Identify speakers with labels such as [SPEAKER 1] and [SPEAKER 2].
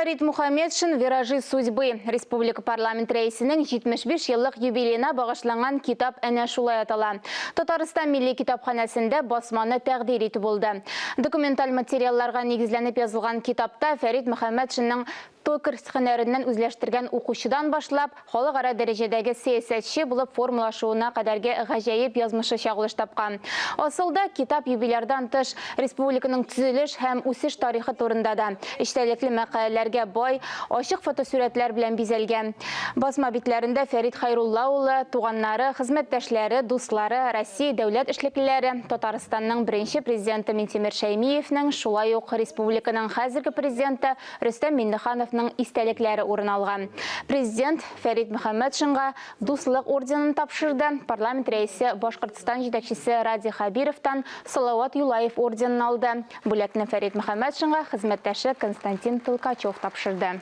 [SPEAKER 1] Фарид Мухаммедшин «Виражи судьбы» Республика парламент рейсінің 75 жыллық юбилейна бағышланған китап әнә шулай атала. Татарстан милли китапханасында басманы тәқдир етіп болды. Документаль материалларға негізленіп язылған китапта Фарид Мухаммедшиннің Токер схенерінен үзләштірген оқушыдан башлап, халыкара дәрежедегі сәясәтче булып формулашуына кадәрге ғажайып язмышы чагылыш тапкан. Асылда китап юбилярдан тыш республиканың төзелеш һәм үсеш тарихы турында да эчтәлекле мәкаләләргә бай, ачык фотосурәтләр белән бизәлгән. Басма битләрендә Фәрит Хайрулла улы, туганнары, хезмәттәшләре, дуслары, Россия дәүләт эшлеклеләре, Татарстанның беренче президенты Минтимер Шәймиевнең, шулай ук республиканың хәзерге президенты Рөстәм Миңнеханов истәлекләре урын алган. Президент Фәрид Мухаммедшинга дуслык орденын тапшырды. Парламент рәисе Башкортстан җитәкчесе Ради Хабировтан Салават Юлаев орденын алды. Бүләкне Фәрид Мухаммедшинга хезмәттәше Константин Толкачев тапшырды.